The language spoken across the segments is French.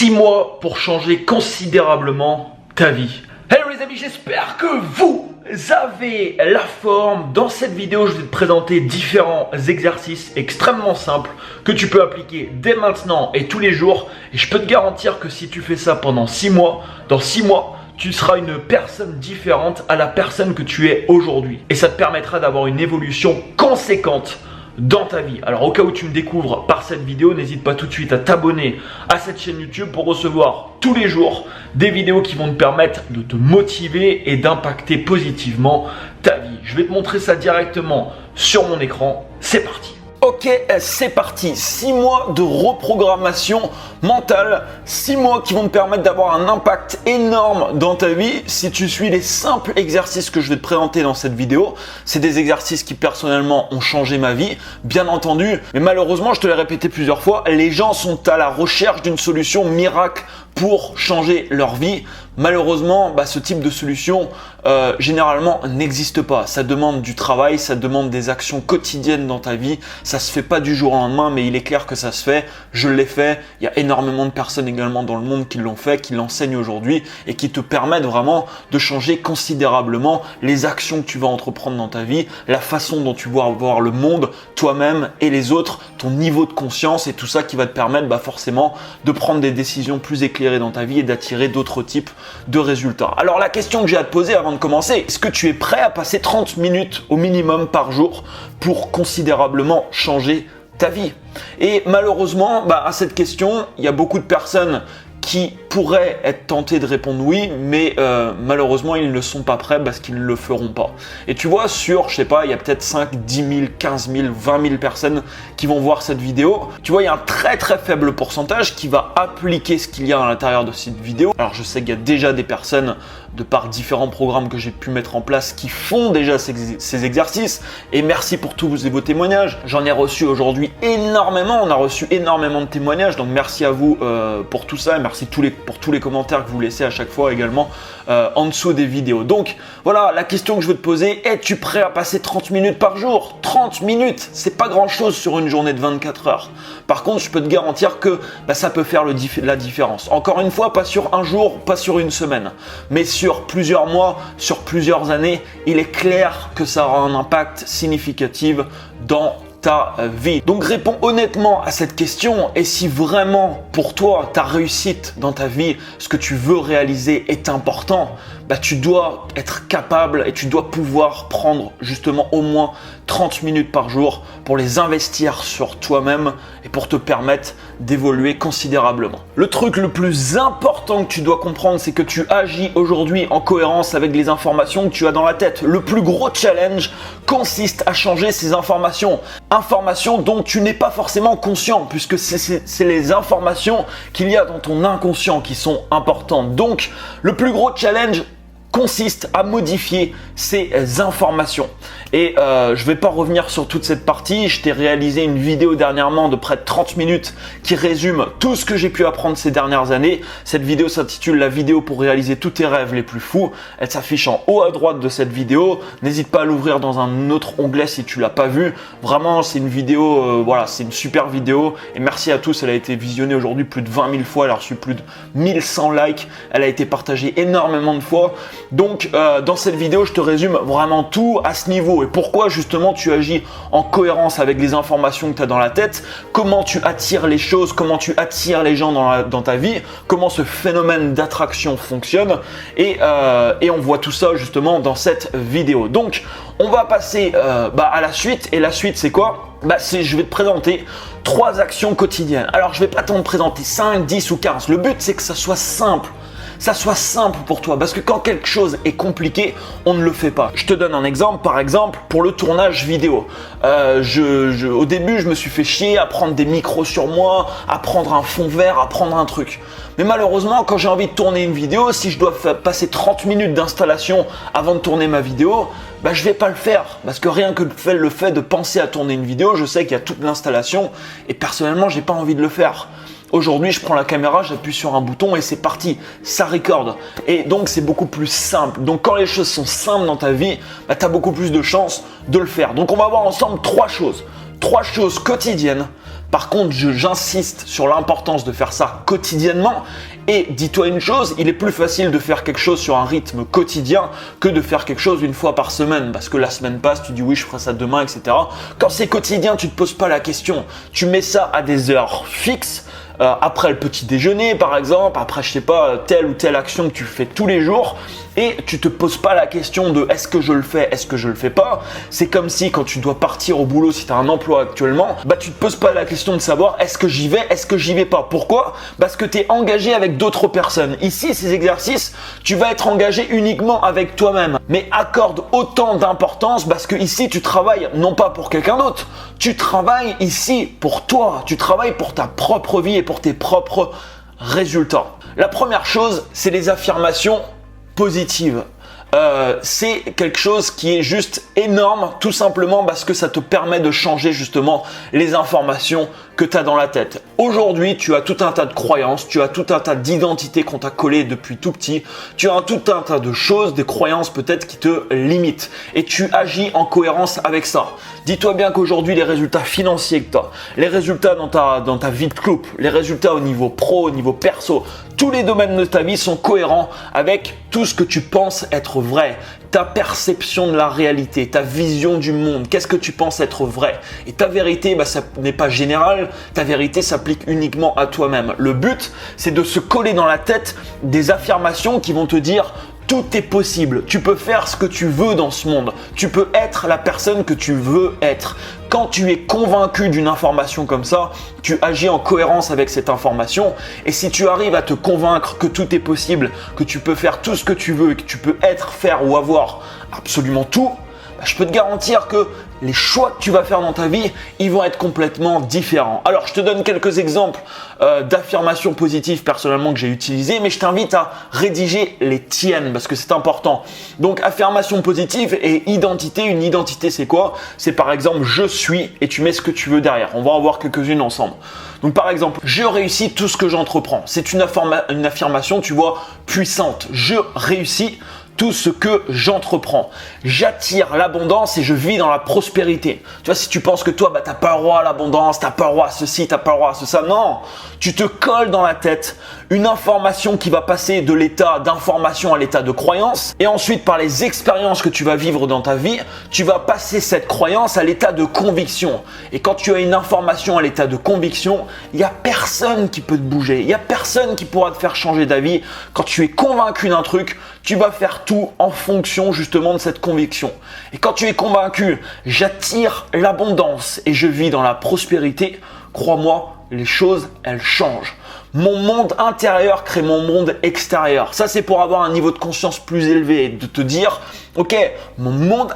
6 mois pour changer considérablement ta vie. Hello les amis, j'espère que vous avez la forme. Dans cette vidéo, je vais te présenter différents exercices extrêmement simples que tu peux appliquer dès maintenant et tous les jours. Et je peux te garantir que si tu fais ça pendant 6 mois, dans 6 mois, tu seras une personne différente à la personne que tu es aujourd'hui. Et ça te permettra d'avoir une évolution conséquente dans ta vie. Alors au cas où tu me découvres par cette vidéo, n'hésite pas tout de suite à t'abonner à cette chaîne YouTube pour recevoir tous les jours des vidéos qui vont te permettre de te motiver et d'impacter positivement ta vie. Je vais te montrer ça directement sur mon écran. C'est parti. Ok, c'est parti. 6 mois de reprogrammation mentale, 6 mois qui vont te permettre d'avoir un impact énorme dans ta vie si tu suis les simples exercices que je vais te présenter dans cette vidéo. C'est des exercices qui personnellement ont changé ma vie, bien entendu, mais malheureusement, je te l'ai répété plusieurs fois, les gens sont à la recherche d'une solution miracle pour changer leur vie. Malheureusement, ce type de solution généralement n'existe pas. Ça demande du travail, ça demande des actions quotidiennes dans ta vie. Ça se fait pas du jour au lendemain, mais il est clair que ça se fait. Je l'ai fait. Il y a énormément de personnes également dans le monde qui l'ont fait, qui l'enseignent aujourd'hui et qui te permettent vraiment de changer considérablement les actions que tu vas entreprendre dans ta vie, la façon dont tu vas voir le monde, toi-même et les autres, ton niveau de conscience et tout ça qui va te permettre forcément de prendre des décisions plus éclairées dans ta vie et d'attirer d'autres types de résultats. Alors la question que j'ai à te poser avant de commencer, est-ce que tu es prêt à passer 30 minutes au minimum par jour pour considérablement changer ta vie? Et malheureusement, à cette question, il y a beaucoup de personnes qui pourraient être tentés de répondre oui, mais malheureusement, ils ne sont pas prêts parce qu'ils ne le feront pas. Et tu vois, sur, je sais pas, il y a peut-être 5, 10 000, 15 000, 20 000 personnes qui vont voir cette vidéo. Tu vois, il y a un très très faible pourcentage qui va appliquer ce qu'il y a à l'intérieur de cette vidéo. Alors, je sais qu'il y a déjà des personnes, de par différents programmes que j'ai pu mettre en place, qui font déjà ces exercices. Et merci pour tous vos témoignages. J'en ai reçu aujourd'hui énormément. On a reçu énormément de témoignages. Donc, merci à vous pour tout ça. Et merci pour tous les commentaires que vous laissez à chaque fois également en dessous des vidéos. Donc voilà, la question que je veux te poser, es-tu prêt à passer 30 minutes par jour? 30 minutes, c'est pas grand chose sur une journée de 24 heures. Par contre, je peux te garantir que ça peut faire la différence. Encore une fois, pas sur un jour, pas sur une semaine, mais sur plusieurs mois, sur plusieurs années, il est clair que ça aura un impact significatif dans ta vie. Donc réponds honnêtement à cette question, et si vraiment pour toi ta réussite dans ta vie, ce que tu veux réaliser est important, tu dois être capable et tu dois pouvoir prendre justement au moins 30 minutes par jour pour les investir sur toi-même et pour te permettre d'évoluer considérablement. Le truc le plus important que tu dois comprendre, c'est que tu agis aujourd'hui en cohérence avec les informations que tu as dans la tête. Le plus gros challenge consiste à changer ces informations. Informations dont tu n'es pas forcément conscient, puisque c'est les informations qu'il y a dans ton inconscient qui sont importantes. Donc, le plus gros challenge consiste à modifier ces informations. Et je vais pas revenir sur toute cette partie. Je t'ai réalisé une vidéo dernièrement de près de 30 minutes qui résume tout ce que j'ai pu apprendre ces dernières années. Cette vidéo s'intitule « La vidéo pour réaliser tous tes rêves les plus fous ». Elle s'affiche en haut à droite de cette vidéo. N'hésite pas à l'ouvrir dans un autre onglet si tu l'as pas vu. Vraiment, c'est une vidéo, c'est une super vidéo. Et merci à tous, elle a été visionnée aujourd'hui plus de 20 000 fois. Elle a reçu plus de 1100 likes. Elle a été partagée énormément de fois. Donc, dans cette vidéo, je te résume vraiment tout à ce niveau et pourquoi justement tu agis en cohérence avec les informations que tu as dans la tête, comment tu attires les choses, comment tu attires les gens dans ta vie, comment ce phénomène d'attraction fonctionne et on voit tout ça justement dans cette vidéo. Donc, on va passer à la suite et la suite c'est quoi? Je vais te présenter 3 actions quotidiennes. Alors, je vais pas t'en présenter 5, 10 ou 15. Le but, c'est que ça soit simple. Ça soit simple pour toi, parce que quand quelque chose est compliqué, on ne le fait pas. Je te donne un exemple, par exemple, pour le tournage vidéo. Au début, je me suis fait chier à prendre des micros sur moi, à prendre un fond vert, à prendre un truc. Mais malheureusement, quand j'ai envie de tourner une vidéo, si je dois passer 30 minutes d'installation avant de tourner ma vidéo, je vais pas le faire. Parce que rien que le fait de penser à tourner une vidéo, je sais qu'il y a toute l'installation et personnellement, j'ai pas envie de le faire. Aujourd'hui, je prends la caméra, j'appuie sur un bouton et c'est parti, ça recorde. Et donc, c'est beaucoup plus simple. Donc, quand les choses sont simples dans ta vie, tu as beaucoup plus de chances de le faire. Donc, on va voir ensemble 3 choses. 3 choses quotidiennes Par contre, j'insiste sur l'importance de faire ça quotidiennement. Et dis-toi une chose, il est plus facile de faire quelque chose sur un rythme quotidien que de faire quelque chose une fois par semaine. Parce que la semaine passe, tu dis oui, je ferai ça demain, etc. Quand c'est quotidien, tu ne te poses pas la question. Tu mets ça à des heures fixes. Après le petit déjeuner par exemple, après je sais pas, telle ou telle action que tu fais tous les jours et tu te poses pas la question de est-ce que je le fais, est-ce que je le fais pas. C'est comme si quand tu dois partir au boulot, si tu as un emploi actuellement, bah tu te poses pas la question de savoir est-ce que j'y vais, est-ce que j'y vais pas. Pourquoi? Parce que tu es engagé avec d'autres personnes. Ici, ces exercices, tu vas être engagé uniquement avec toi-même. Mais accorde autant d'importance parce que ici, tu travailles non pas pour quelqu'un d'autre, tu travailles ici pour toi, tu travailles pour ta propre vie et pour tes propres résultats. La première chose, c'est les affirmations positives. C'est quelque chose qui est juste énorme, tout simplement parce que ça te permet de changer justement les informations que tu as dans la tête. Aujourd'hui, tu as tout un tas de croyances, tu as tout un tas d'identités qu'on t'a collées depuis tout petit, tu as tout un tas de choses, des croyances peut-être qui te limitent et tu agis en cohérence avec ça. Dis-toi bien qu'aujourd'hui, les résultats financiers que tu as, les résultats dans ta vie de couple, les résultats au niveau pro, au niveau perso, tous les domaines de ta vie sont cohérents avec tout ce que tu penses être vrai, ta perception de la réalité, ta vision du monde, qu'est-ce que tu penses être vrai. Et ta vérité, ça n'est pas général, ta vérité s'applique uniquement à toi-même. Le but, c'est de se coller dans la tête des affirmations qui vont te dire tout est possible, tu peux faire ce que tu veux dans ce monde, tu peux être la personne que tu veux être. Quand tu es convaincu d'une information comme ça, tu agis en cohérence avec cette information et si tu arrives à te convaincre que tout est possible, que tu peux faire tout ce que tu veux et que tu peux être, faire ou avoir absolument tout, je peux te garantir que les choix que tu vas faire dans ta vie, ils vont être complètement différents. Alors, je te donne quelques exemples d'affirmations positives personnellement que j'ai utilisées, mais je t'invite à rédiger les tiennes parce que c'est important. Donc, affirmation positive et identité. Une identité, c'est quoi? C'est par exemple « je suis » et tu mets ce que tu veux derrière. On va en voir quelques-unes ensemble. Donc, par exemple, « je réussis tout ce que j'entreprends ». C'est une affirmation, tu vois, puissante. Je réussis tout ce que j'entreprends. J'attire l'abondance et je vis dans la prospérité. Tu vois, si tu penses que toi, t'as pas le droit à l'abondance, t'as pas le droit à ceci, t'as pas le droit à ça, non. Tu te colles dans la tête une information qui va passer de l'état d'information à l'état de croyance et ensuite par les expériences que tu vas vivre dans ta vie, tu vas passer cette croyance à l'état de conviction. Et quand tu as une information à l'état de conviction, il n'y a personne qui peut te bouger, il n'y a personne qui pourra te faire changer d'avis. Quand tu es convaincu d'un truc, tu vas faire tout en fonction justement de cette conviction. Et quand tu es convaincu, j'attire l'abondance et je vis dans la prospérité, crois-moi, les choses, elles changent. Mon monde intérieur crée mon monde extérieur. Ça, c'est pour avoir un niveau de conscience plus élevé, de te dire, ok, mon monde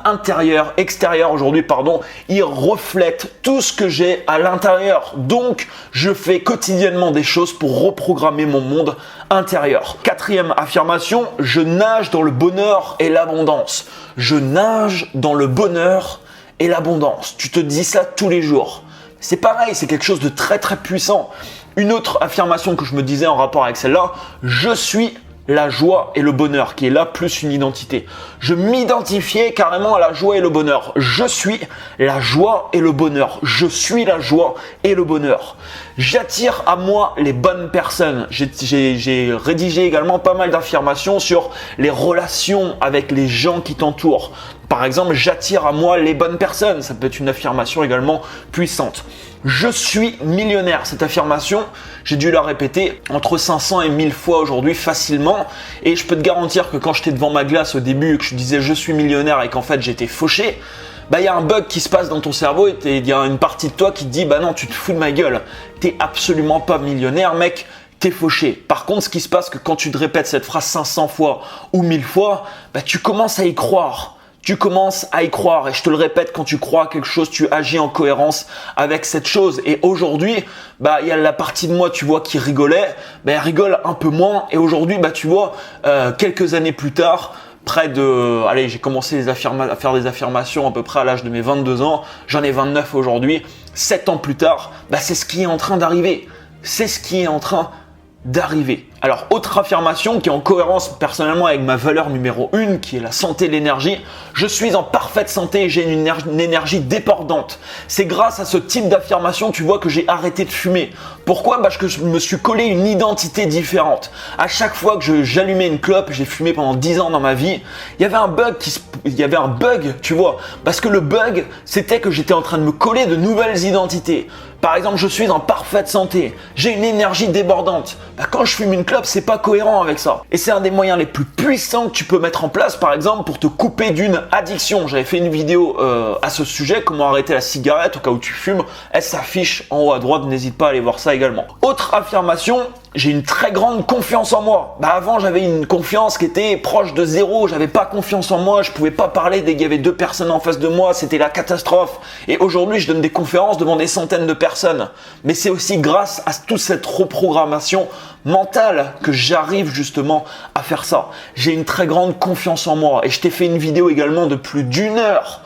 extérieur aujourd'hui, il reflète tout ce que j'ai à l'intérieur. Donc, je fais quotidiennement des choses pour reprogrammer mon monde intérieur. Quatrième affirmation, je nage dans le bonheur et l'abondance. Je nage dans le bonheur et l'abondance. Tu te dis ça tous les jours. C'est pareil, c'est quelque chose de très très puissant. Une autre affirmation que je me disais en rapport avec celle-là, je suis la joie et le bonheur, qui est là plus une identité. Je m'identifiais carrément à la joie et le bonheur. Je suis la joie et le bonheur. Je suis la joie et le bonheur. J'attire à moi les bonnes personnes. J'ai rédigé également pas mal d'affirmations sur les relations avec les gens qui t'entourent. Par exemple, j'attire à moi les bonnes personnes. Ça peut être une affirmation également puissante. Je suis millionnaire. Cette affirmation, j'ai dû la répéter entre 500 et 1000 fois aujourd'hui facilement. Et je peux te garantir que quand j'étais devant ma glace au début et que je disais je suis millionnaire et qu'en fait j'étais fauché, il y a un bug qui se passe dans ton cerveau et il y a une partie de toi qui te dit bah non, tu te fous de ma gueule. T'es absolument pas millionnaire, mec. T'es fauché. Par contre, ce qui se passe, c'est que quand tu te répètes cette phrase 500 fois ou 1000 fois, tu commences à y croire. Tu commences à y croire et je te le répète, quand tu crois à quelque chose, tu agis en cohérence avec cette chose. Et aujourd'hui, il y a la partie de moi, tu vois, qui rigolait, elle rigole un peu moins. Et aujourd'hui, tu vois, quelques années plus tard, j'ai commencé à faire des affirmations à peu près à l'âge de mes 22 ans. J'en ai 29 aujourd'hui. 7 ans plus tard, c'est ce qui est en train d'arriver. C'est ce qui est en train d'arriver. Alors, autre affirmation qui est en cohérence personnellement avec ma valeur numéro 1, qui est la santé et l'énergie. Je suis en parfaite santé et j'ai une énergie débordante. C'est grâce à ce type d'affirmation, tu vois, que j'ai arrêté de fumer. Pourquoi? Parce que je me suis collé une identité différente. À chaque fois que j'allumais une clope, j'ai fumé pendant 10 ans dans ma vie, il y avait un bug, tu vois. Parce que le bug, c'était que j'étais en train de me coller de nouvelles identités. Par exemple, je suis en parfaite santé, j'ai une énergie débordante. Bah, quand je fume une clope, c'est pas cohérent avec ça. Et c'est un des moyens les plus puissants que tu peux mettre en place, par exemple, pour te couper d'une addiction. J'avais fait une vidéo à ce sujet, comment arrêter la cigarette au cas où tu fumes. Elle s'affiche en haut à droite, n'hésite pas à aller voir ça également. Autre affirmation, j'ai une très grande confiance en moi. Bah, avant, j'avais une confiance qui était proche de zéro. J'avais pas confiance en moi. Je pouvais pas parler dès qu'il y avait 2 personnes en face de moi. C'était la catastrophe. Et aujourd'hui, je donne des conférences devant des centaines de personnes. Mais c'est aussi grâce à toute cette reprogrammation mentale que j'arrive justement à faire ça. J'ai une très grande confiance en moi. Et je t'ai fait une vidéo également de plus d'1 heure.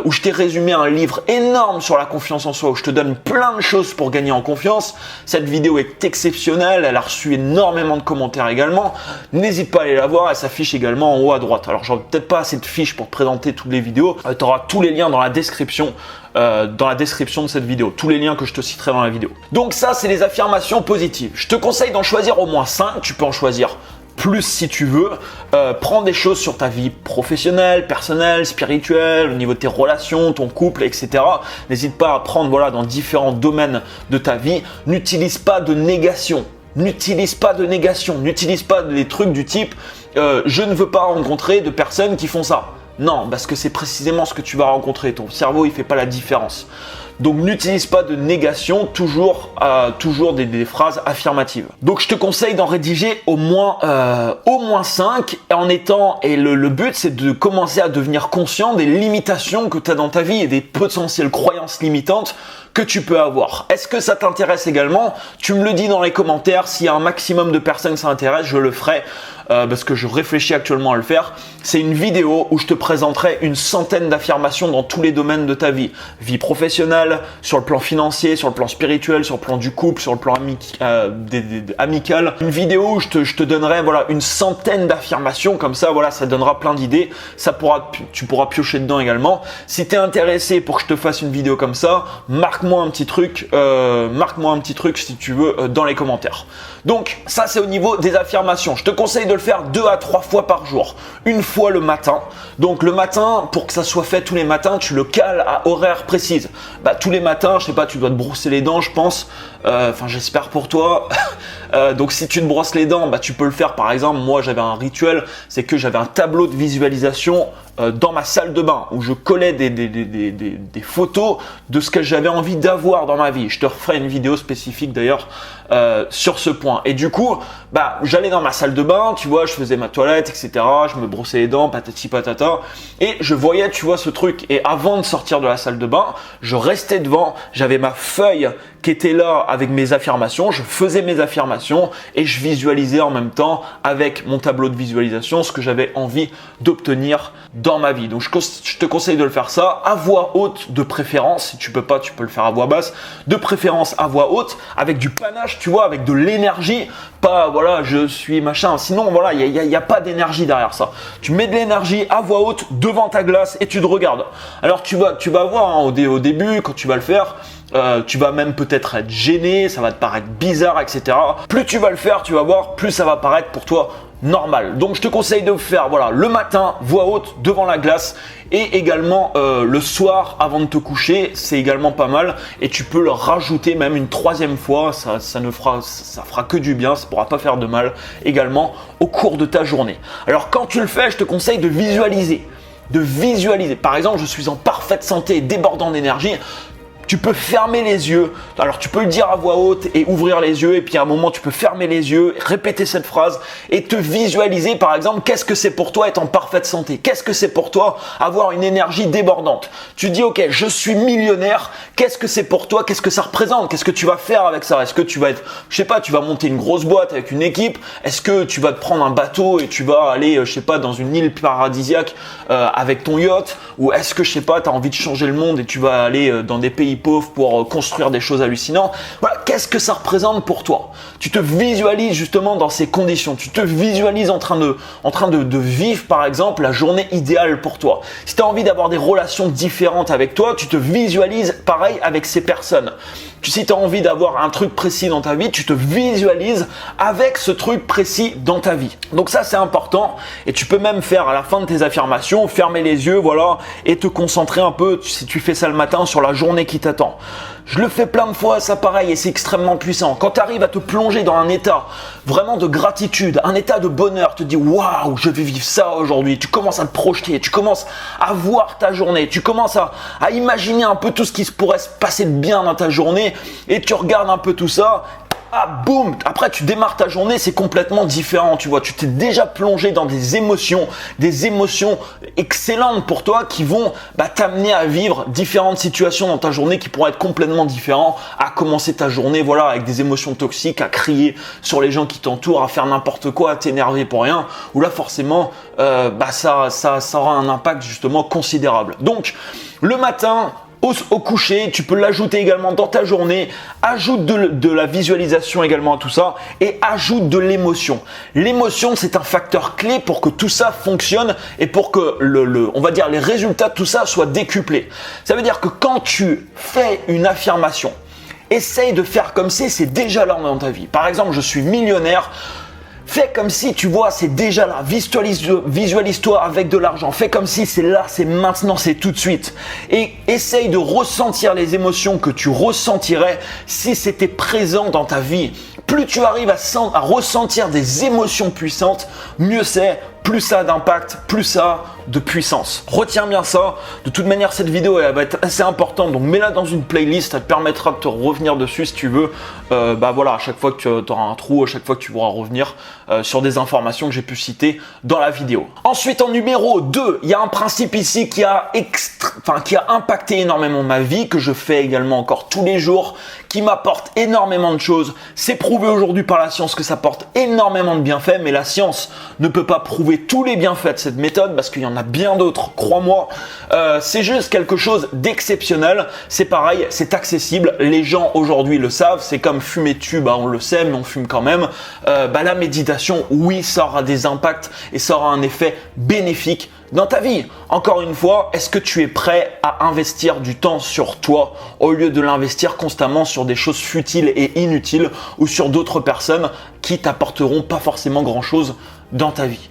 Où je t'ai résumé un livre énorme sur la confiance en soi, où je te donne plein de choses pour gagner en confiance. Cette vidéo est exceptionnelle, elle a reçu énormément de commentaires également. N'hésite pas à aller la voir, elle s'affiche également en haut à droite. Alors j'aurai peut-être pas assez de fiches pour te présenter toutes les vidéos, tu auras tous les liens dans la description. De cette vidéo, tous les liens que je te citerai dans la vidéo. Donc ça, c'est les affirmations positives. Je te conseille d'en choisir au moins 5, tu peux en choisir plus si tu veux. Prends des choses sur ta vie professionnelle, personnelle, spirituelle, au niveau de tes relations, ton couple, etc. N'hésite pas à prendre dans différents domaines de ta vie. N'utilise pas de négation. N'utilise pas de négation. N'utilise pas des trucs du type je ne veux pas rencontrer de personnes qui font ça. Non, parce que c'est précisément ce que tu vas rencontrer. Ton cerveau, il fait pas la différence. Donc n'utilise pas de négation, toujours des phrases affirmatives. Donc je te conseille d'en rédiger au moins 5 et le but c'est de commencer à devenir conscient des limitations que tu as dans ta vie et des potentielles croyances limitantes que tu peux avoir. Est-ce que ça t'intéresse également? Tu me le dis dans les commentaires. S'il y a un maximum de personnes ça intéresse, je le ferai parce que je réfléchis actuellement à le faire. C'est une vidéo où je te présenterai une centaine d'affirmations dans tous les domaines de ta vie. Vie professionnelle, sur le plan financier, sur le plan spirituel, sur le plan du couple, sur le plan amical. Une vidéo où je te donnerai une centaine d'affirmations, comme ça ça donnera plein d'idées. Tu pourras piocher dedans également. Si tu es intéressé pour que je te fasse une vidéo comme ça, marque-moi un petit truc si tu veux dans les commentaires. Donc ça c'est au niveau des affirmations. Je te conseille de le faire 2 à 3 fois par jour. Une fois le matin. Donc le matin, pour que ça soit fait tous les matins, tu le cales à horaire précise. Tous les matins, je sais pas, tu dois te brosser les dents, je pense. J'espère pour toi. Donc si tu te brosses les dents, tu peux le faire. Par exemple, moi j'avais un rituel, c'est que j'avais un tableau de visualisation dans ma salle de bain où je collais des photos de ce que j'avais envie d'avoir dans ma vie. Je te referai une vidéo spécifique d'ailleurs sur ce point. Et du coup, j'allais dans ma salle de bain, tu vois, je faisais ma toilette, etc. Je me brossais les dents, patati patata. Et je voyais, tu vois, ce truc. Et avant de sortir de la salle de bain, je restais devant, j'avais ma feuille qui était là avec mes affirmations, je faisais mes affirmations et je visualisais en même temps avec mon tableau de visualisation ce que j'avais envie d'obtenir dans ma vie. Donc je te conseille de le faire ça à voix haute de préférence. Si tu peux pas, tu peux le faire à voix basse. De préférence à voix haute avec du panache, tu vois, avec de l'énergie. Pas je suis machin. Sinon il y a pas d'énergie derrière ça. Tu mets de l'énergie à voix haute devant ta glace et tu te regardes. Alors tu vas voir au début quand tu vas le faire. Tu vas même peut-être être gêné, ça va te paraître bizarre, etc. Plus tu vas le faire, tu vas voir, plus ça va paraître pour toi normal. Donc je te conseille de le faire le matin, voix haute, devant la glace et également le soir avant de te coucher, c'est également pas mal et tu peux le rajouter même une 3e fois, ça fera que du bien, ça pourra pas faire de mal également au cours de ta journée. Alors quand tu le fais, je te conseille de visualiser. Par exemple, je suis en parfaite santé, débordant d'énergie. Tu peux fermer les yeux. Alors, tu peux le dire à voix haute et ouvrir les yeux. Et puis, à un moment, tu peux fermer les yeux, répéter cette phrase et te visualiser, par exemple, qu'est-ce que c'est pour toi être en parfaite santé? Qu'est-ce que c'est pour toi avoir une énergie débordante? Tu dis, ok, je suis millionnaire. Qu'est-ce que c'est pour toi? Qu'est-ce que ça représente? Qu'est-ce que tu vas faire avec ça? Est-ce que tu vas tu vas monter une grosse boîte avec une équipe? Est-ce que tu vas te prendre un bateau et tu vas aller, dans une île paradisiaque avec ton yacht? Ou est-ce que, tu as envie de changer le monde et tu vas aller dans des pays pauvre pour construire des choses hallucinantes. Voilà, qu'est-ce que ça représente pour toi? Tu te visualises justement dans ces conditions. Tu te visualises en train de vivre par exemple la journée idéale pour toi. Si tu as envie d'avoir des relations différentes avec toi, tu te visualises pareil avec ces personnes. Si tu as envie d'avoir un truc précis dans ta vie, tu te visualises avec ce truc précis dans ta vie. Donc ça, c'est important et tu peux même faire à la fin de tes affirmations, fermer les yeux, voilà, et te concentrer un peu, si tu fais ça le matin, sur la journée qui t'attend. Je le fais plein de fois, ça pareil, et c'est extrêmement puissant. Quand tu arrives à te plonger dans un état vraiment de gratitude, un état de bonheur, tu te dis waouh, je vais vivre ça aujourd'hui. Tu commences à te projeter, tu commences à voir ta journée, tu commences à imaginer un peu tout ce qui pourrait se passer de bien dans ta journée et tu regardes un peu tout ça. Ah boum, après tu démarres ta journée, c'est complètement différent, tu vois, tu t'es déjà plongé dans des émotions excellentes pour toi qui vont t'amener à vivre différentes situations dans ta journée qui pourraient être complètement différentes, à commencer ta journée voilà avec des émotions toxiques, à crier sur les gens qui t'entourent, à faire n'importe quoi, à t'énerver pour rien, où là forcément ça aura un impact justement considérable. Donc le matin, au coucher, tu peux l'ajouter également dans ta journée, ajoute de la visualisation également à tout ça et ajoute de l'émotion. L'émotion, c'est un facteur clé pour que tout ça fonctionne et pour que on va dire les résultats de tout ça soient décuplés. Ça veut dire que quand tu fais une affirmation, essaye de faire comme si c'est déjà là dans ta vie. Par exemple, je suis millionnaire. Fais comme si, tu vois, c'est déjà là. Visualise-toi avec de l'argent. Fais comme si c'est là, c'est maintenant, c'est tout de suite. Et essaye de ressentir les émotions que tu ressentirais si c'était présent dans ta vie. Plus tu arrives à ressentir des émotions puissantes, mieux c'est. Plus ça a d'impact, plus ça a de puissance. Retiens bien ça. De toute manière, cette vidéo elle va être assez importante. Donc mets-la dans une playlist. Ça te permettra de te revenir dessus si tu veux. Voilà, à chaque fois que tu auras un trou, à chaque fois que tu pourras revenir sur des informations que j'ai pu citer dans la vidéo. Ensuite, en numéro 2, il y a un principe ici qui a impacté énormément ma vie, que je fais également encore tous les jours, qui m'apporte énormément de choses. C'est prouvé aujourd'hui par la science que ça apporte énormément de bienfaits, mais la science ne peut pas prouver tous les bienfaits de cette méthode parce qu'il y en a bien d'autres, crois-moi. C'est juste quelque chose d'exceptionnel. C'est pareil, c'est accessible. Les gens aujourd'hui le savent. C'est comme fumer dessus, on le sait, mais on fume quand même. La méditation, oui, ça aura des impacts et ça aura un effet bénéfique dans ta vie. Encore une fois, est-ce que tu es prêt à investir du temps sur toi au lieu de l'investir constamment sur des choses futiles et inutiles ou sur d'autres personnes qui t'apporteront pas forcément grand-chose dans ta vie?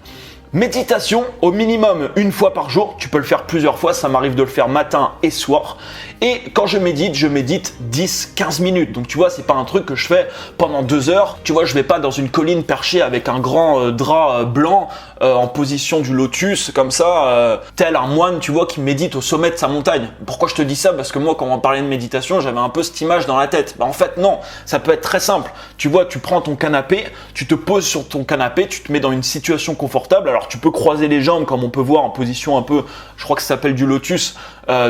Méditation, au minimum une fois par jour. Tu peux le faire plusieurs fois. Ça m'arrive de le faire matin et soir. Et quand je médite 10-15 minutes. Donc tu vois, c'est pas un truc que je fais pendant 2 heures. Tu vois, je vais pas dans une colline perchée avec un grand drap blanc en position du lotus comme ça, tel un moine, tu vois, qui médite au sommet de sa montagne. Pourquoi je te dis ça? Parce que moi, quand on parlait de méditation, j'avais un peu cette image dans la tête. En fait, non. Ça peut être très simple. Tu vois, tu prends ton canapé, tu te poses sur ton canapé, tu te mets dans une situation confortable. Alors tu peux croiser les jambes comme on peut voir en position un peu, je crois que ça s'appelle du lotus.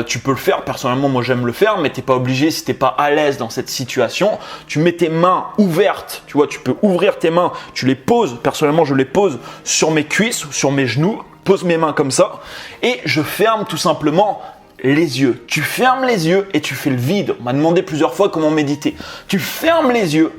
Tu peux le faire. Personnellement, moi j'aime le faire, mais t'es pas obligé si t'es pas à l'aise dans cette situation. Tu mets tes mains ouvertes, tu vois, tu peux ouvrir tes mains, tu les poses. Personnellement, je les pose sur mes cuisses ou sur mes genoux. Pose mes mains comme ça et je ferme tout simplement les yeux. Tu fermes les yeux et tu fais le vide. On m'a demandé plusieurs fois comment méditer. Tu fermes les yeux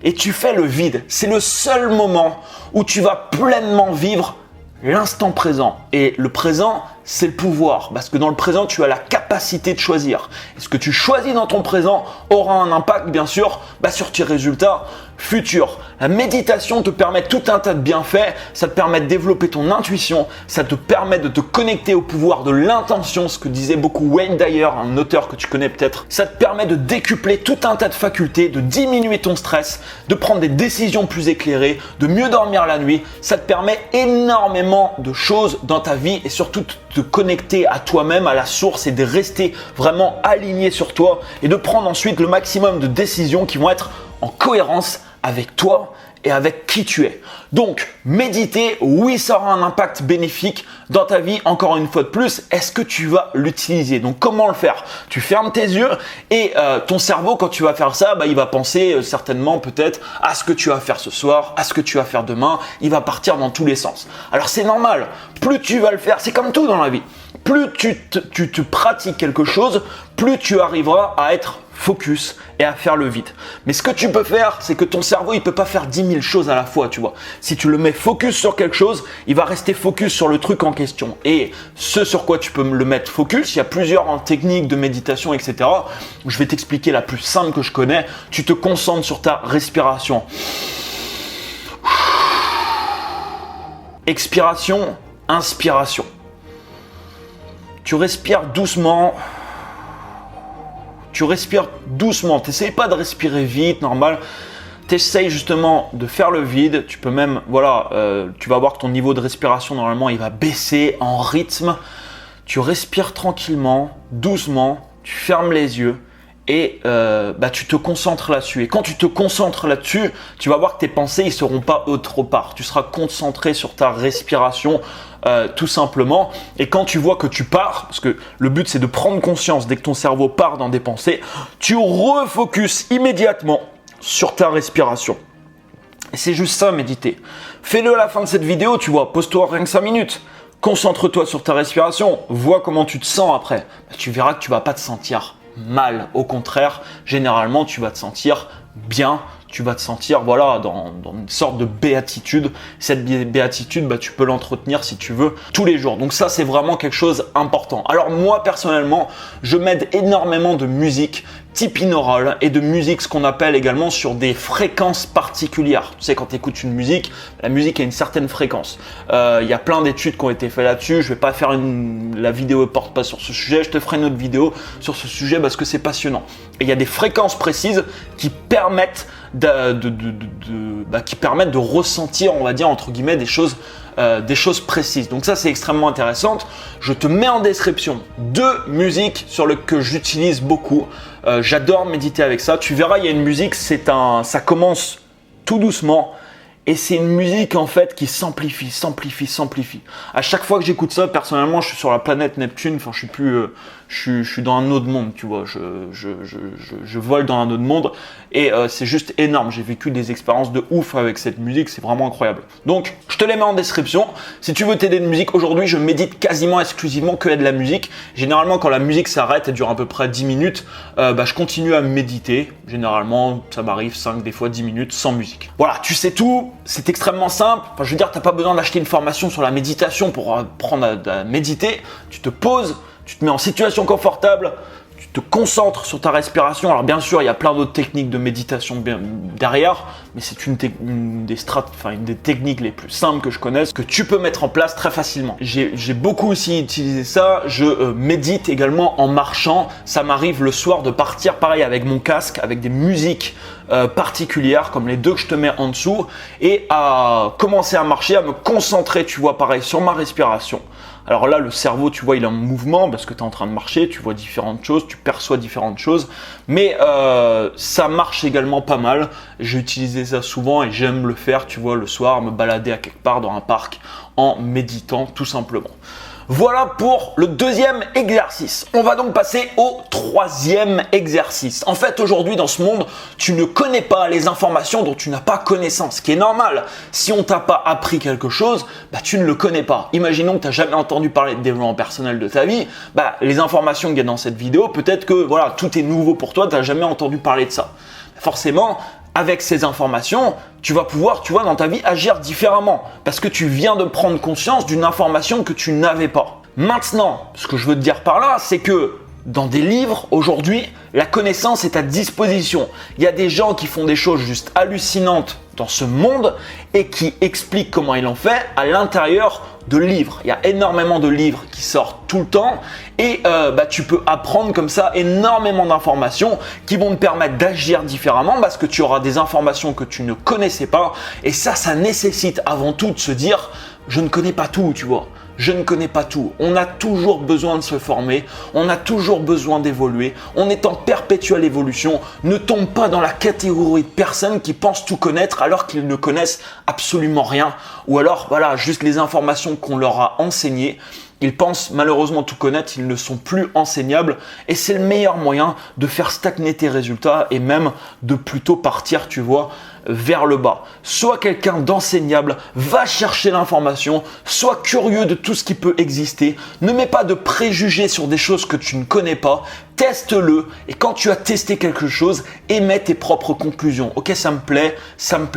et tu fais le vide. C'est le seul moment où tu vas pleinement vivre l'instant présent. Et le présent, c'est le pouvoir. Parce que dans le présent, tu as la capacité de choisir. Et ce que tu choisis dans ton présent aura un impact, bien sûr, sur tes résultats futurs. La méditation te permet tout un tas de bienfaits. Ça te permet de développer ton intuition. Ça te permet de te connecter au pouvoir de l'intention, ce que disait beaucoup Wayne Dyer, un auteur que tu connais peut-être. Ça te permet de décupler tout un tas de facultés, de diminuer ton stress, de prendre des décisions plus éclairées, de mieux dormir la nuit. Ça te permet énormément de choses dans ta vie et surtout de te connecter à toi-même, à la source et de rester vraiment aligné sur toi et de prendre ensuite le maximum de décisions qui vont être en cohérence avec toi et avec qui tu es. Donc, méditer, oui, ça aura un impact bénéfique dans ta vie. Encore une fois de plus, est-ce que tu vas l'utiliser? Donc, comment le faire? Tu fermes tes yeux et ton cerveau, quand tu vas faire ça, il va penser certainement peut-être à ce que tu vas faire ce soir, à ce que tu vas faire demain. Il va partir dans tous les sens. Alors, c'est normal. Plus tu vas le faire, c'est comme tout dans la vie. plus tu te pratiques quelque chose, plus tu arriveras à être focus et à faire le vide. Mais ce que tu peux faire, c'est que ton cerveau, il peut pas faire 10 000 choses à la fois, tu vois. Si tu le mets focus sur quelque chose, il va rester focus sur le truc en question. Et ce sur quoi tu peux le mettre focus, il y a plusieurs techniques de méditation, etc. Je vais t'expliquer la plus simple que je connais. Tu te concentres sur ta respiration. Expiration, inspiration. Tu respires doucement. Tu respires doucement. T'essayes pas de respirer vite, normal. T'essayes justement de faire le vide. Tu peux même, voilà, tu vas voir que ton niveau de respiration, normalement, il va baisser en rythme. Tu respires tranquillement, doucement. Tu fermes les yeux. Et tu te concentres là-dessus. Et quand tu te concentres là-dessus, tu vas voir que tes pensées ne seront pas autre part. Tu seras concentré sur ta respiration tout simplement. Et quand tu vois que tu pars, parce que le but c'est de prendre conscience dès que ton cerveau part dans des pensées, tu refocuses immédiatement sur ta respiration. Et c'est juste ça, méditer. Fais-le à la fin de cette vidéo, tu vois. Pose-toi rien que 5 minutes. Concentre-toi sur ta respiration. Vois comment tu te sens après. Tu verras que tu ne vas pas te sentir mal. Au contraire, généralement, tu vas te sentir bien. Tu vas te sentir voilà, dans une sorte de béatitude. Cette béatitude, tu peux l'entretenir si tu veux tous les jours. Donc ça, c'est vraiment quelque chose d'important. Alors moi, personnellement, je m'aide énormément de musique type binaural et de musique, ce qu'on appelle également sur des fréquences particulières. Tu sais, quand tu écoutes une musique, la musique a une certaine fréquence. Il y a plein d'études qui ont été faites là-dessus. Je vais pas faire la vidéo ne porte pas sur ce sujet. Je te ferai une autre vidéo sur ce sujet parce que c'est passionnant. Et il y a des fréquences précises qui permettent qui permettent de ressentir, on va dire, entre guillemets, des choses précises. Donc ça, c'est extrêmement intéressant. Je te mets en description 2 musiques que j'utilise beaucoup. J'adore méditer avec ça. Tu verras, il y a une musique, ça commence tout doucement. Et c'est une musique en fait qui s'amplifie. À chaque fois que j'écoute ça, personnellement, je suis sur la planète Neptune. Enfin, je suis dans un autre monde, tu vois. Je vole dans un autre monde et c'est juste énorme. J'ai vécu des expériences de ouf avec cette musique. C'est vraiment incroyable. Donc, je te les mets en description. Si tu veux t'aider de musique, aujourd'hui, je médite quasiment exclusivement que de la musique. Généralement, quand la musique s'arrête, elle dure à peu près 10 minutes. Je continue à méditer. Généralement, ça m'arrive 5, des fois 10 minutes sans musique. Voilà, tu sais tout. C'est extrêmement simple. Enfin, je veux dire, tu n'as pas besoin d'acheter une formation sur la méditation pour apprendre à méditer. Tu te poses, tu te mets en situation confortable, tu te concentres sur ta respiration. Alors bien sûr, il y a plein d'autres techniques de méditation derrière, mais c'est une des techniques les plus simples que je connaisse, que tu peux mettre en place très facilement. J'ai beaucoup aussi utilisé ça. Je médite également en marchant. Ça m'arrive le soir de partir pareil avec mon casque, avec des musiques particulières comme les 2 que je te mets en dessous et à commencer à marcher, à me concentrer, tu vois, pareil sur ma respiration. Alors là, le cerveau, tu vois, il est en mouvement parce que tu es en train de marcher, tu vois différentes choses, tu perçois différentes choses, mais ça marche également pas mal. J'ai utilisé ça souvent et j'aime le faire, tu vois, le soir, me balader à quelque part dans un parc en méditant tout simplement. Voilà pour le 2e exercice. On va donc passer au 3e exercice. En fait, aujourd'hui, dans ce monde, tu ne connais pas les informations dont tu n'as pas connaissance, ce qui est normal. Si on t'a pas appris quelque chose, tu ne le connais pas. Imaginons que tu n'as jamais entendu parler de développement personnel de ta vie. Les informations qu'il y a dans cette vidéo, peut-être que voilà, tout est nouveau pour toi, tu n'as jamais entendu parler de ça. Forcément, avec ces informations, tu vas pouvoir, tu vois, dans ta vie, agir différemment parce que tu viens de prendre conscience d'une information que tu n'avais pas. Maintenant, ce que je veux te dire par là, c'est que dans des livres, aujourd'hui, la connaissance est à disposition. Il y a des gens qui font des choses juste hallucinantes dans ce monde et qui expliquent comment ils l'ont fait à l'intérieur de livres. Il y a énormément de livres qui sortent tout le temps et tu peux apprendre comme ça énormément d'informations qui vont te permettre d'agir différemment parce que tu auras des informations que tu ne connaissais pas et ça nécessite avant tout de se dire « je ne connais pas tout », tu vois. Je ne connais pas tout. On a toujours besoin de se former, on a toujours besoin d'évoluer, on est en perpétuelle évolution. Ne tombe pas dans la catégorie de personnes qui pensent tout connaître alors qu'ils ne connaissent absolument rien ou alors voilà, juste les informations qu'on leur a enseignées. Ils pensent malheureusement tout connaître, ils ne sont plus enseignables et c'est le meilleur moyen de faire stagner tes résultats et même de plutôt partir, tu vois, vers le bas. Sois quelqu'un d'enseignable, va chercher l'information, sois curieux de tout ce qui peut exister. Ne mets pas de préjugés sur des choses que tu ne connais pas. Teste-le et quand tu as testé quelque chose, émets tes propres conclusions. Ok, ça me plaît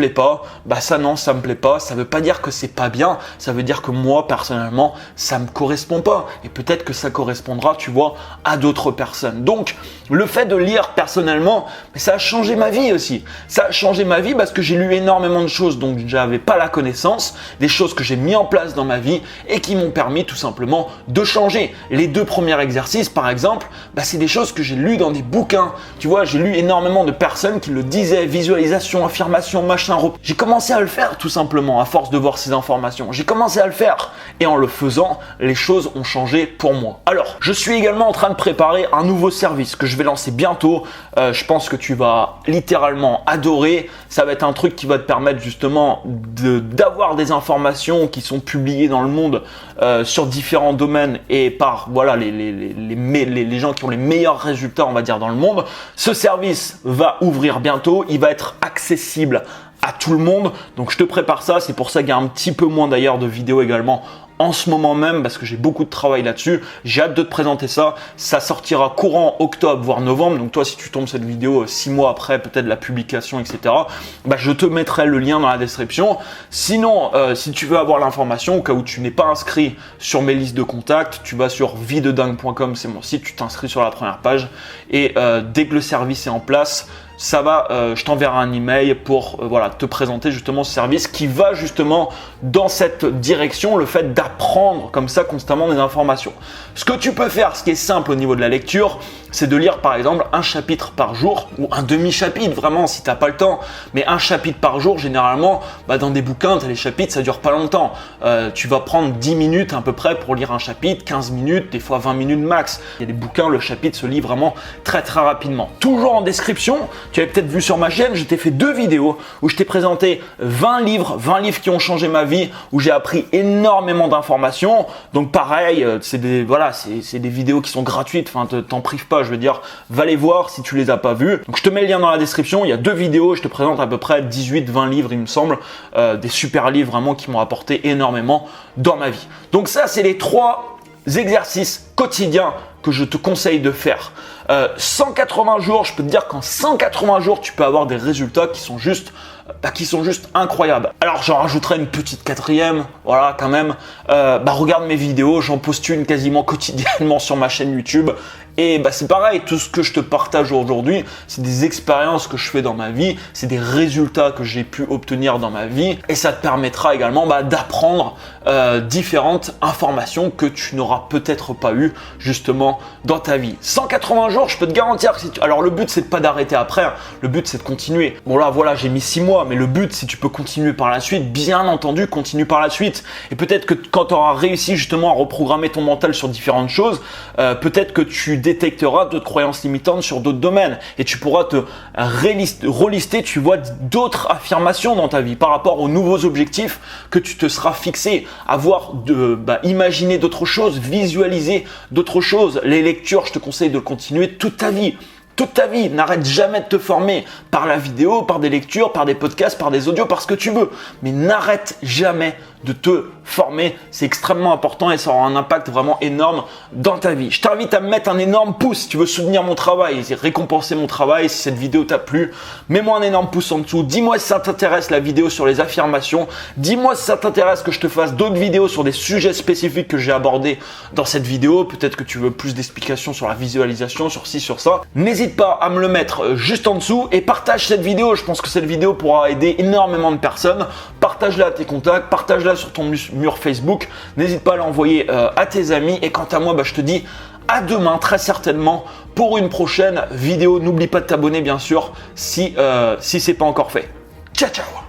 pas. Bah ça non, ça me plaît pas. Ça veut pas dire que c'est pas bien. Ça veut dire que moi personnellement, ça me correspond pas. Et peut-être que ça correspondra, tu vois, à d'autres personnes. Donc, le fait de lire personnellement, ça a changé ma vie aussi. Ça a changé ma vie parce que j'ai lu énormément de choses dont j'avais pas la connaissance, des choses que j'ai mis en place dans ma vie et qui m'ont permis tout simplement de changer. Les 2 premiers exercices, par exemple, bah, c'est des choses que j'ai lues dans des bouquins. Tu vois, j'ai lu énormément de personnes qui le disaient, visualisation, affirmation, machin. J'ai commencé à le faire tout simplement à force de voir ces informations. J'ai commencé à le faire et en le faisant, les choses ont changé pour moi. Alors, je suis également en train de préparer un nouveau service que je vais lancer bientôt. Je pense que tu vas littéralement adorer. Ça va être un truc qui va te permettre justement d'avoir des informations qui sont publiées dans le monde sur différents domaines et par voilà les gens qui ont les meilleurs résultats, on va dire, dans le monde. Ce service va ouvrir bientôt. Il va être accessible à tout le monde. Donc je te prépare ça. C'est pour ça qu'il y a un petit peu moins d'ailleurs de vidéos également en ce moment même parce que j'ai beaucoup de travail là-dessus. J'ai hâte de te présenter ça. Ça sortira courant octobre voire novembre. Donc toi, si tu tombes cette vidéo 6 mois après peut-être la publication, etc., bah, je te mettrai le lien dans la description. Sinon, si tu veux avoir l'information au cas où tu n'es pas inscrit sur mes listes de contacts, tu vas sur videdingue.com, c'est mon site, tu t'inscris sur la première page et dès que le service est en place, je t'enverrai un email pour te présenter justement ce service qui va justement dans cette direction, le fait d'apprendre comme ça constamment des informations. Ce que tu peux faire, ce qui est simple au niveau de la lecture, c'est de lire par exemple un chapitre par jour ou un demi-chapitre vraiment si tu n'as pas le temps. Mais un chapitre par jour, généralement, dans des bouquins, les chapitres, ça dure pas longtemps. Tu vas prendre 10 minutes à peu près pour lire un chapitre, 15 minutes, des fois 20 minutes max. Il y a des bouquins, le chapitre se lit vraiment très très rapidement. Toujours en description, tu avais peut-être vu sur ma chaîne, je t'ai fait 2 vidéos où je t'ai présenté 20 livres qui ont changé ma vie, où j'ai appris énormément d'informations. Donc pareil, c'est des vidéos qui sont gratuites, enfin t'en prives pas, je veux dire, va les voir si tu les as pas vues. Donc je te mets le lien dans la description, il y a 2 vidéos, je te présente à peu près 18-20 livres il me semble, des super livres vraiment qui m'ont apporté énormément dans ma vie. Donc ça, c'est les 3 exercices quotidiens que je te conseille de faire. 180 jours, je peux te dire qu'en 180 jours, tu peux avoir des résultats qui sont juste incroyables. Alors j'en rajouterai une petite 4e, voilà quand même. Regarde mes vidéos, j'en poste une quasiment quotidiennement sur ma chaîne YouTube. Et c'est pareil, tout ce que je te partage aujourd'hui, c'est des expériences que je fais dans ma vie, c'est des résultats que j'ai pu obtenir dans ma vie et ça te permettra également d'apprendre différentes informations que tu n'auras peut-être pas eues justement dans ta vie. 180 jours, je peux te garantir que alors le but c'est de pas d'arrêter après, hein. Le but c'est de continuer. Bon là voilà, j'ai mis 6 mois, mais le but si tu peux continuer par la suite, bien entendu, continue par la suite. Et peut-être que quand tu auras réussi justement à reprogrammer ton mental sur différentes choses, peut-être que tu détecteras d'autres croyances limitantes sur d'autres domaines et tu pourras te relister, tu vois, d'autres affirmations dans ta vie par rapport aux nouveaux objectifs que tu te seras fixé, imaginer d'autres choses, visualiser d'autres choses. Les lectures, je te conseille de continuer toute ta vie. Toute ta vie, n'arrête jamais de te former par la vidéo, par des lectures, par des podcasts, par des audios, par ce que tu veux. Mais n'arrête jamais de te former, c'est extrêmement important et ça aura un impact vraiment énorme dans ta vie. Je t'invite à me mettre un énorme pouce si tu veux soutenir mon travail, récompenser mon travail. Si cette vidéo t'a plu, mets-moi un énorme pouce en dessous. Dis-moi si ça t'intéresse la vidéo sur les affirmations. Dis-moi si ça t'intéresse que je te fasse d'autres vidéos sur des sujets spécifiques que j'ai abordés dans cette vidéo. Peut-être que tu veux plus d'explications sur la visualisation, sur ci, sur ça. N'hésite pas à me le mettre juste en dessous et partage cette vidéo. Je pense que cette vidéo pourra aider énormément de personnes. Partage-la à tes contacts, partage-la sur ton mur Facebook. N'hésite pas à l'envoyer à tes amis. Et quant à moi, je te dis à demain très certainement pour une prochaine vidéo. N'oublie pas de t'abonner bien sûr si c'est pas encore fait. Ciao ciao.